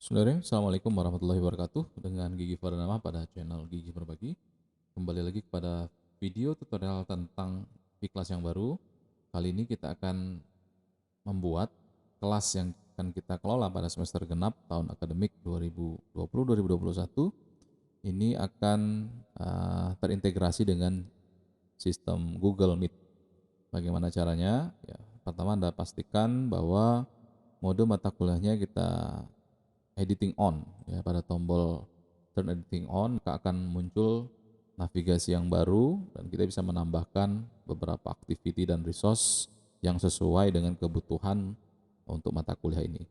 Bismillahirrahmanirrahim. Assalamualaikum warahmatullahi wabarakatuh. Dengan Gigi Pardana pada channel Gigi Berbagi. Kembali lagi kepada video tutorial tentang P-Class yang baru. Kali ini kita akan membuat kelas yang akan kita kelola pada semester genap tahun akademik 2020-2021. Ini akan terintegrasi dengan sistem Google Meet. Bagaimana caranya? Ya, pertama Anda pastikan bahwa mode mata kuliahnya kita editing on, ya, pada tombol turn editing on maka akan muncul navigasi yang baru dan kita bisa menambahkan beberapa activity dan resource yang sesuai dengan kebutuhan untuk mata kuliah ini.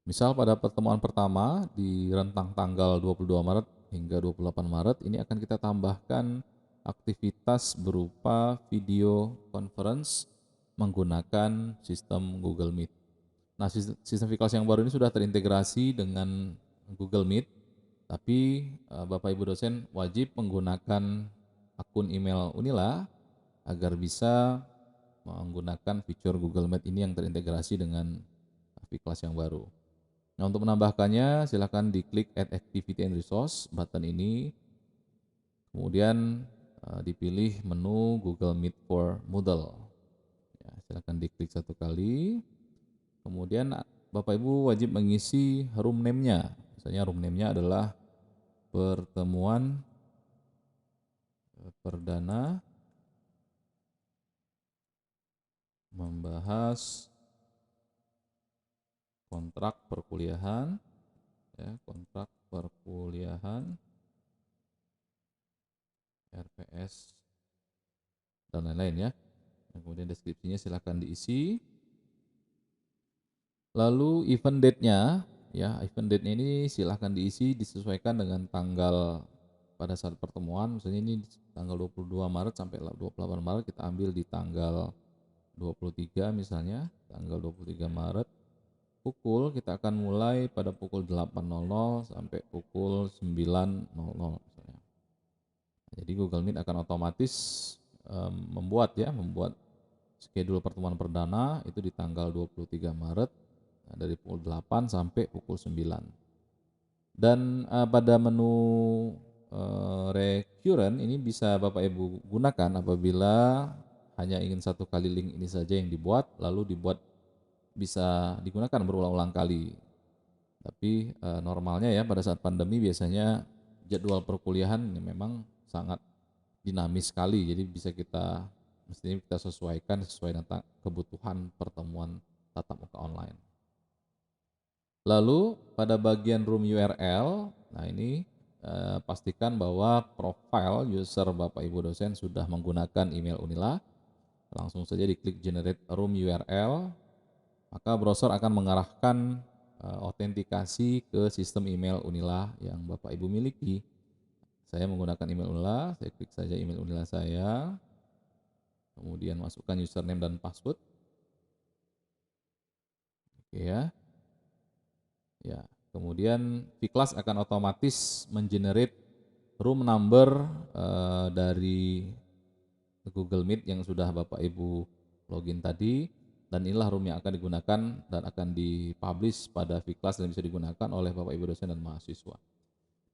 Misal pada pertemuan pertama di rentang tanggal 22 Maret hingga 28 Maret ini akan kita tambahkan aktivitas berupa video conference menggunakan sistem Google Meet. Nah, sistem Vclass yang baru ini sudah terintegrasi dengan Google Meet, tapi Bapak Ibu dosen wajib menggunakan akun email Unila agar bisa menggunakan fitur Google Meet ini yang terintegrasi dengan Vclass yang baru. Nah, untuk menambahkannya silakan diklik Add Activity and Resource button ini, kemudian dipilih menu Google Meet for Moodle. Ya, silakan diklik satu kali. Kemudian Bapak Ibu wajib mengisi room name-nya. Misalnya room name-nya adalah pertemuan perdana membahas kontrak perkuliahan, ya, kontrak perkuliahan RPS dan lain-lain ya. Kemudian deskripsinya silakan diisi. Lalu event date-nya, ya, event date-nya ini silahkan diisi disesuaikan dengan tanggal pada saat pertemuan. Misalnya ini tanggal 22 Maret sampai 28 Maret, kita ambil di tanggal 23 misalnya, tanggal 23 Maret. Pukul kita akan mulai pada pukul 8.00 sampai pukul 9.00 misalnya. Jadi Google Meet akan otomatis membuat schedule pertemuan perdana itu di tanggal 23 Maret dari pukul 8 sampai pukul 9. Dan pada menu recurrent ini bisa Bapak Ibu gunakan apabila hanya ingin satu kali link ini saja yang dibuat, lalu bisa digunakan berulang-ulang kali. Tapi normalnya ya pada saat pandemi biasanya jadwal perkuliahan ini memang sangat dinamis sekali, jadi mestinya kita sesuaikan sesuai dengan kebutuhan pertemuan tatap muka online. Lalu pada bagian room URL, nah ini pastikan bahwa profile user Bapak Ibu dosen sudah menggunakan email Unila. Langsung saja diklik generate room URL, maka browser akan mengarahkan autentikasi ke sistem email Unila yang Bapak Ibu miliki. Saya menggunakan email Unila, saya klik saja email Unila saya, kemudian masukkan username dan password. Oke ya. Ya, kemudian Vclass akan otomatis mengenerate room number dari Google Meet yang sudah Bapak Ibu login tadi, dan inilah room yang akan digunakan dan akan dipublish pada Vclass dan bisa digunakan oleh Bapak Ibu dosen dan mahasiswa.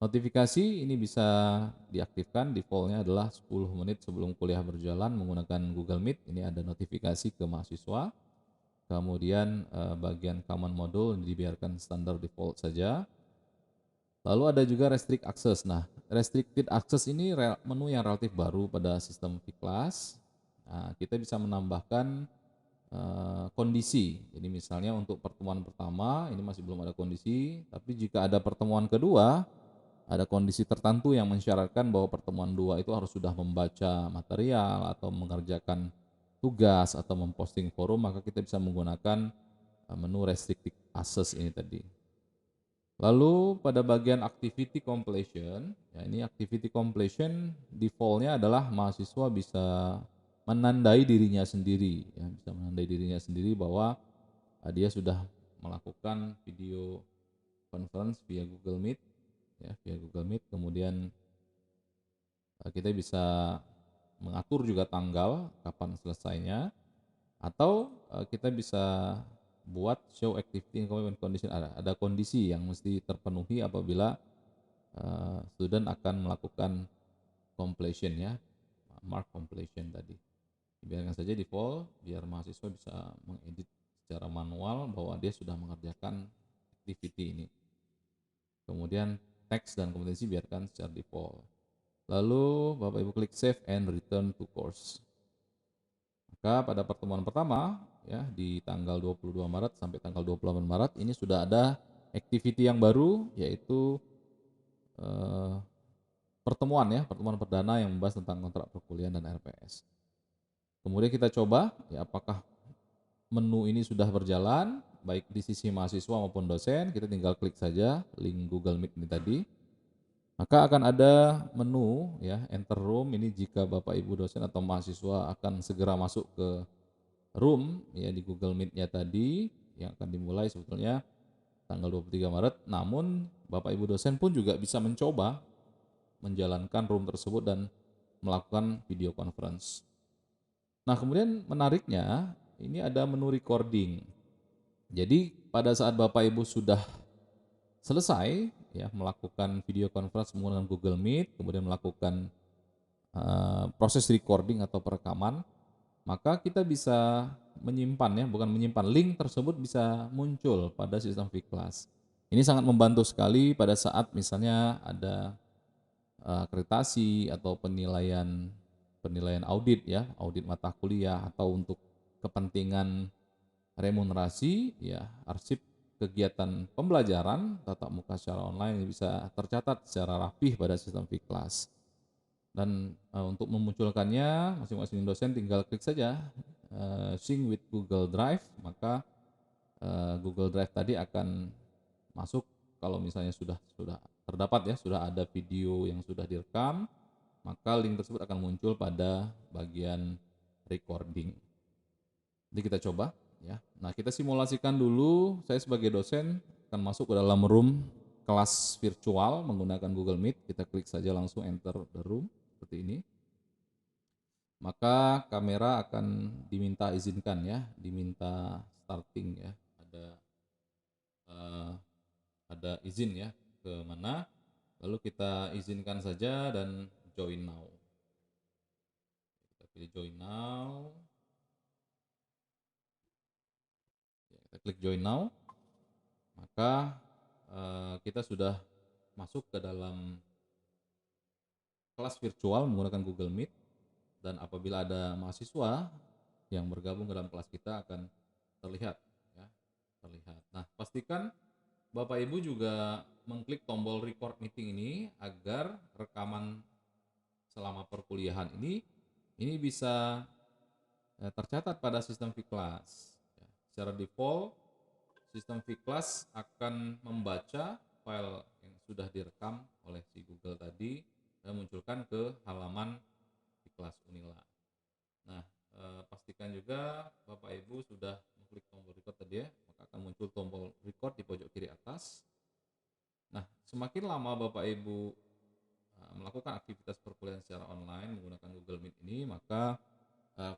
Notifikasi ini bisa diaktifkan, defaultnya adalah 10 menit sebelum kuliah berjalan menggunakan Google Meet. Ini ada notifikasi ke mahasiswa. Kemudian bagian common module dibiarkan standar default saja. Lalu ada juga restrict access. Nah, restricted access ini menu yang relatif baru pada sistem Vclass. Nah, kita bisa menambahkan kondisi. Jadi misalnya untuk pertemuan pertama ini masih belum ada kondisi, tapi jika ada pertemuan kedua, ada kondisi tertentu yang mensyaratkan bahwa pertemuan dua itu harus sudah membaca material atau mengerjakan tugas atau memposting forum, maka kita bisa menggunakan menu restricted access ini tadi. Lalu pada bagian activity completion, ya ini activity completion defaultnya adalah mahasiswa bisa menandai dirinya sendiri, ya, bisa menandai dirinya sendiri bahwa dia sudah melakukan video conference via Google Meet, ya, via Google Meet. Kemudian kita bisa mengatur juga tanggal kapan selesainya, atau kita bisa buat show activity in condition, ada kondisi yang mesti terpenuhi apabila student akan melakukan completion ya, mark completion tadi. Biarkan saja default biar mahasiswa bisa mengedit secara manual bahwa dia sudah mengerjakan activity ini. Kemudian teks dan kompetensi biarkan secara default. Lalu Bapak Ibu klik save and return to course. Maka pada pertemuan pertama ya di tanggal 22 Maret sampai tanggal 28 Maret ini sudah ada activity yang baru, yaitu pertemuan perdana yang membahas tentang kontrak perkuliahan dan RPS. Kemudian kita coba ya apakah menu ini sudah berjalan baik di sisi mahasiswa maupun dosen. Kita tinggal klik saja link Google Meet ini tadi. Maka akan ada menu ya, enter room. Ini jika Bapak Ibu dosen atau mahasiswa akan segera masuk ke room ya di Google Meet-nya tadi yang akan dimulai sebetulnya tanggal 23 Maret. Namun Bapak Ibu dosen pun juga bisa mencoba menjalankan room tersebut dan melakukan video conference. Nah, kemudian menariknya ini ada menu recording. Jadi pada saat Bapak Ibu sudah selesai ya melakukan video conference menggunakan Google Meet, kemudian melakukan proses recording atau perekaman, maka kita bisa menyimpan ya, bukan menyimpan, link tersebut bisa muncul pada sistem Vclass. Ini sangat membantu sekali pada saat misalnya ada akreditasi atau penilaian audit ya, audit mata kuliah, atau untuk kepentingan remunerasi ya, arsip kegiatan pembelajaran tatap muka secara online bisa tercatat secara rapih pada sistem Vclass. Dan untuk memunculkannya masing-masing dosen tinggal klik saja sync with Google Drive, maka Google Drive tadi akan masuk kalau misalnya sudah terdapat ya, sudah ada video yang sudah direkam, maka link tersebut akan muncul pada bagian recording. Jadi kita coba ya. Nah, kita simulasikan dulu. Saya sebagai dosen akan masuk ke dalam room kelas virtual menggunakan Google Meet. Kita klik saja langsung enter the room seperti ini. Maka kamera akan diminta izinkan ya, diminta starting ya. Ada izin ya ke mana. Lalu kita izinkan saja dan join now. Kita pilih join now. Ya, kita klik join now. Maka kita sudah masuk ke dalam kelas virtual menggunakan Google Meet, dan apabila ada mahasiswa yang bergabung ke dalam kelas kita akan terlihat ya, terlihat. Nah, pastikan Bapak Ibu juga mengklik tombol record meeting ini agar rekaman selama perkuliahan ini bisa tercatat pada sistem Vclass. Ya, secara default sistem Vclass akan membaca file yang sudah direkam oleh si Google tadi dan munculkan ke halaman Vclass Unila. Nah, pastikan juga Bapak Ibu sudah mengklik tombol record tadi ya, maka akan muncul tombol record di pojok kiri atas. Nah, semakin lama Bapak Ibu melakukan aktivitas perkuliahan secara online menggunakan Google Meet ini, maka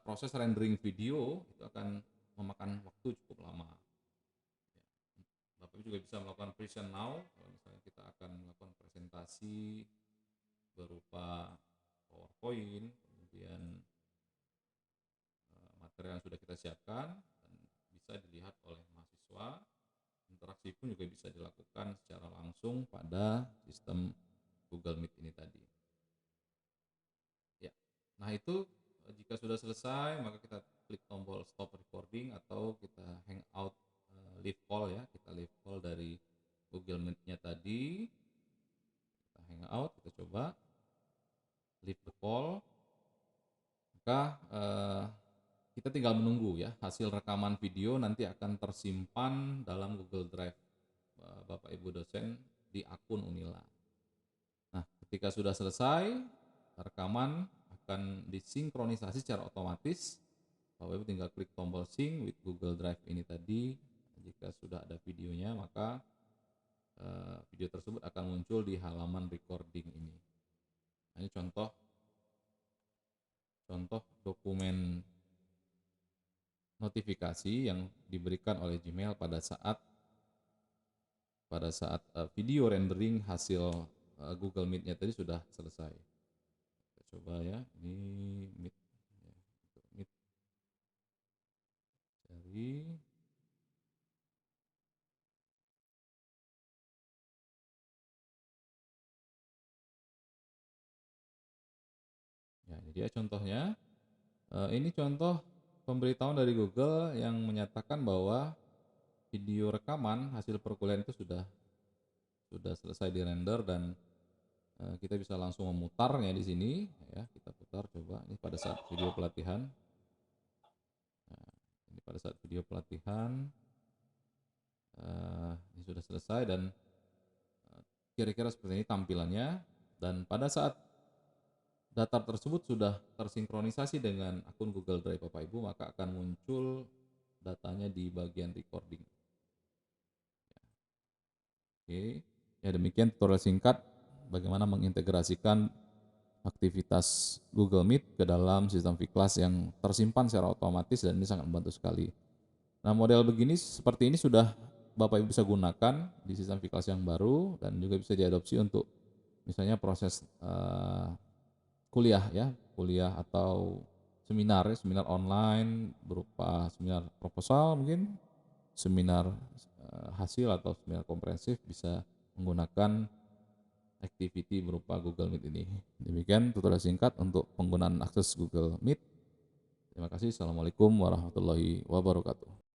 proses rendering video itu akan memakan waktu cukup lama. Bapak juga bisa melakukan present now kalau misalnya kita akan melakukan presentasi berupa PowerPoint, kemudian materi yang sudah kita siapkan dan bisa dilihat oleh mahasiswa. Interaksi pun juga bisa dilakukan secara langsung pada sistem Google Meet ini tadi. Ya, nah itu jika sudah selesai maka kita klik tombol stop recording atau kita hangout leave call ya, kita leave call dari Google Meet-nya tadi. Kita hangout, kita coba leave the call. Maka kita tinggal menunggu ya, hasil rekaman video nanti akan tersimpan dalam Google Drive Bapak Ibu dosen di akun Unila. Nah, ketika sudah selesai rekaman akan disinkronisasi secara otomatis. Bapak Ibu tinggal klik tombol sync with Google Drive ini tadi. Jika sudah ada videonya, maka video tersebut akan muncul di halaman recording ini. Nah, ini contoh dokumen notifikasi yang diberikan oleh Gmail pada saat video rendering hasil Google Meet-nya tadi sudah selesai. Kita coba ya, ini Meet, ya, Meet dari ya, ini dia contohnya. Ini contoh pemberitahuan dari Google yang menyatakan bahwa video rekaman hasil perkuliahan itu sudah selesai di render dan kita bisa langsung memutarnya di sini ya. Kita putar coba ini pada saat video pelatihan. Nah, ini pada saat video pelatihan ini sudah selesai dan kira-kira seperti ini tampilannya. Dan pada saat data tersebut sudah tersinkronisasi dengan akun Google Drive Bapak Ibu, maka akan muncul datanya di bagian recording. Oke, ya demikian tutorial singkat bagaimana mengintegrasikan aktivitas Google Meet ke dalam sistem Vclass yang tersimpan secara otomatis, dan ini sangat membantu sekali. Nah, model begini seperti ini sudah Bapak Ibu bisa gunakan di sistem Vclass yang baru dan juga bisa diadopsi untuk misalnya proses kuliah ya, kuliah atau seminar ya, seminar online berupa seminar proposal mungkin, seminar hasil atau seminar komprehensif bisa menggunakan activity berupa Google Meet ini. Demikian tutorial singkat untuk penggunaan akses Google Meet. Terima kasih. Assalamualaikum warahmatullahi wabarakatuh.